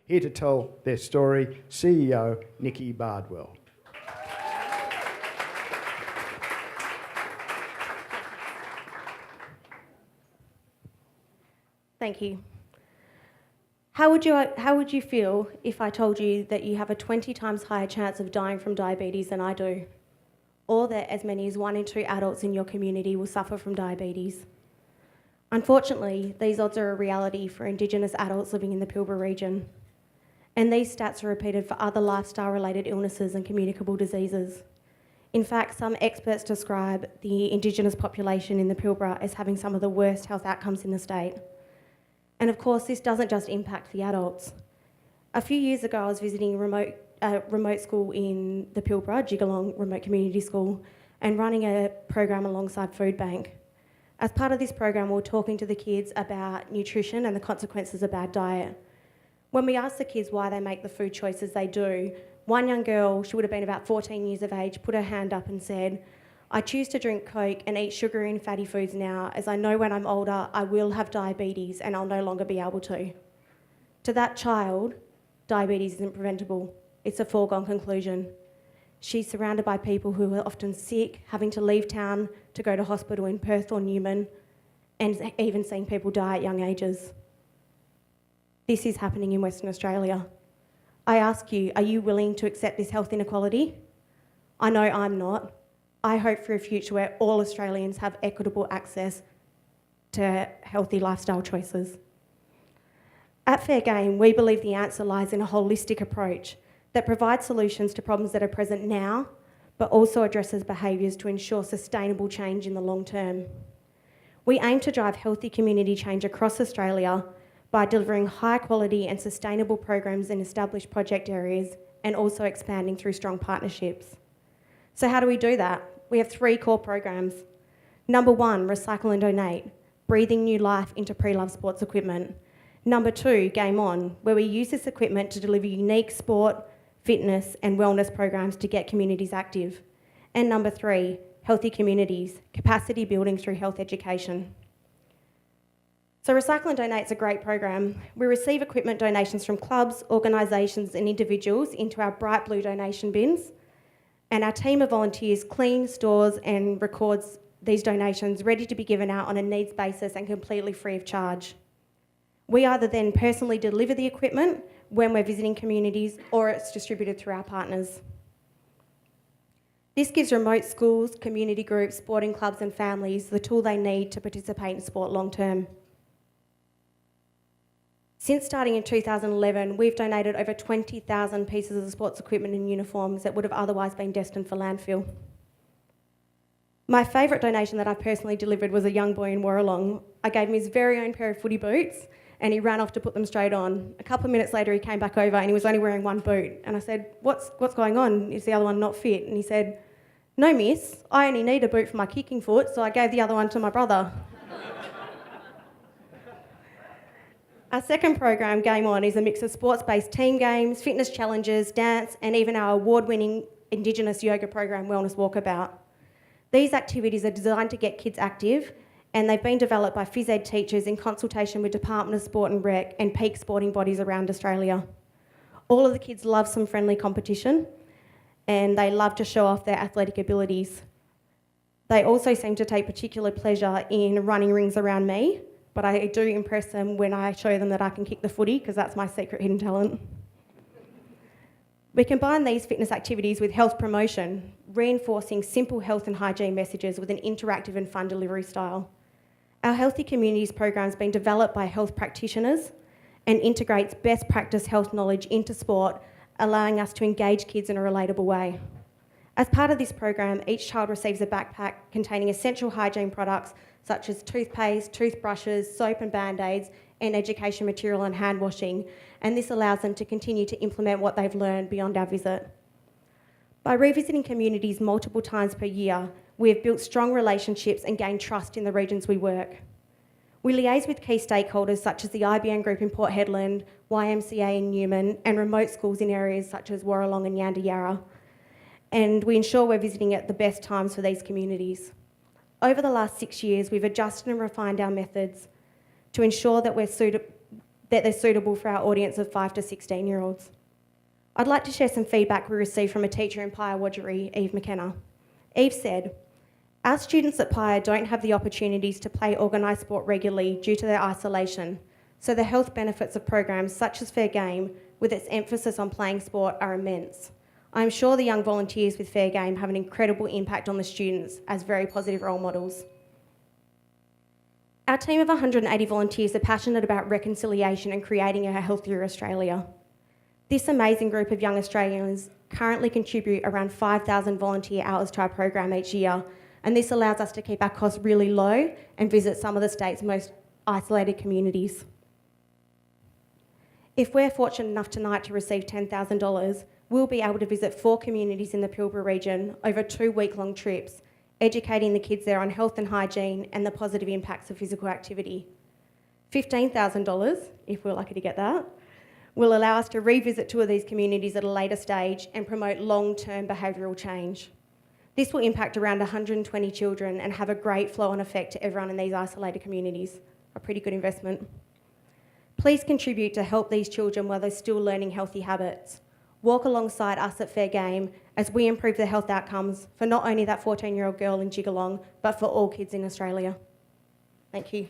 Here to tell their story, CEO Nikki Bardwell. Thank you. How would you feel if I told you that you have a 20 times higher chance of dying from diabetes than I do? Or that as many as 1 in 2 adults in your community will suffer from diabetes? Unfortunately, these odds are a reality for Indigenous adults living in the Pilbara region. And these stats are repeated for other lifestyle-related illnesses and communicable diseases. In fact, some experts describe the Indigenous population in the Pilbara as having some of the worst health outcomes in the state. And of course, this doesn't just impact the adults. A few years ago, I was visiting a remote school in the Pilbara, Jigalong Remote Community School, and running a program alongside Food Bank. As part of this program, we were talking to the kids about nutrition and the consequences of bad diet. When we asked the kids why they make the food choices they do, one young girl, she would have been about 14 years of age, put her hand up and said, "I choose to drink Coke and eat sugary and fatty foods now, as I know when I'm older I will have diabetes and I'll no longer be able to." To that child, diabetes isn't preventable. It's a foregone conclusion. She's surrounded by people who are often sick, having to leave town to go to hospital in Perth or Newman, and even seeing people die at young ages. This is happening in Western Australia. I ask you, are you willing to accept this health inequality? I know I'm not. I hope for a future where all Australians have equitable access to healthy lifestyle choices. At Fair Game, we believe the answer lies in a holistic approach that provides solutions to problems that are present now, but also addresses behaviours to ensure sustainable change in the long term. We aim to drive healthy community change across Australia by delivering high quality and sustainable programs in established project areas and also expanding through strong partnerships. So how do we do that? We have 3 core programs. Number 1, Recycle and Donate, breathing new life into pre-loved sports equipment. Number 2, Game On, where we use this equipment to deliver unique sport, fitness and wellness programs to get communities active. And number 3, Healthy Communities, capacity building through health education. So Recycle and Donate is a great program. We receive equipment donations from clubs, organisations and individuals into our bright blue donation bins, and our team of volunteers cleans, stores and records these donations ready to be given out on a needs basis and completely free of charge. We either then personally deliver the equipment when we're visiting communities or it's distributed through our partners. This gives remote schools, community groups, sporting clubs and families the tool they need to participate in sport long term. Since starting in 2011, we've donated over 20,000 pieces of sports equipment and uniforms that would have otherwise been destined for landfill. My favourite donation that I personally delivered was a young boy in Warralong. I gave him his very own pair of footy boots and he ran off to put them straight on. A couple of minutes later he came back over and he was only wearing one boot. And I said, what's going on? Is the other one not fit? And he said, "No miss, I only need a boot for my kicking foot, so I gave the other one to my brother." Our second program, Game On, is a mix of sports-based team games, fitness challenges, dance, and even our award-winning Indigenous yoga program, Wellness Walkabout. These activities are designed to get kids active, and they've been developed by phys ed teachers in consultation with Department of Sport and Rec and peak sporting bodies around Australia. All of the kids love some friendly competition, and they love to show off their athletic abilities. They also seem to take particular pleasure in running rings around me, but I do impress them when I show them that I can kick the footy, because that's my secret hidden talent. We combine these fitness activities with health promotion, reinforcing simple health and hygiene messages with an interactive and fun delivery style. Our Healthy Communities program has been developed by health practitioners and integrates best practice health knowledge into sport, allowing us to engage kids in a relatable way. As part of this program, each child receives a backpack containing essential hygiene products such as toothpaste, toothbrushes, soap and Band-Aids, and education material and hand washing, and this allows them to continue to implement what they've learned beyond our visit. By revisiting communities multiple times per year, we have built strong relationships and gained trust in the regions we work. We liaise with key stakeholders such as the IBN Group in Port Hedland, YMCA in Newman, and remote schools in areas such as Warralong and Yanda Yarra, and we ensure we're visiting at the best times for these communities. Over the last 6 years, we've adjusted and refined our methods to ensure that we're that they're suitable for our audience of 5 to 16-year-olds. I'd like to share some feedback we received from a teacher in Paya Wadjuri, Eve McKenna. Eve said, "Our students at Paya don't have the opportunities to play organised sport regularly due to their isolation, so the health benefits of programs such as Fair Game, with its emphasis on playing sport, are immense. I'm sure the young volunteers with Fair Game have an incredible impact on the students as very positive role models." Our team of 180 volunteers are passionate about reconciliation and creating a healthier Australia. This amazing group of young Australians currently contribute around 5,000 volunteer hours to our program each year, and this allows us to keep our costs really low and visit some of the state's most isolated communities. If we're fortunate enough tonight to receive $10,000, we'll be able to visit 4 communities in the Pilbara region over 2 week-long trips, educating the kids there on health and hygiene and the positive impacts of physical activity. $15,000, if we're lucky to get that, will allow us to revisit 2 of these communities at a later stage and promote long-term behavioural change. This will impact around 120 children and have a great flow-on effect to everyone in these isolated communities. A pretty good investment. Please contribute to help these children while they're still learning healthy habits. Walk alongside us at Fair Game as we improve the health outcomes for not only that 14-year-old girl in Jigalong, but for all kids in Australia. Thank you.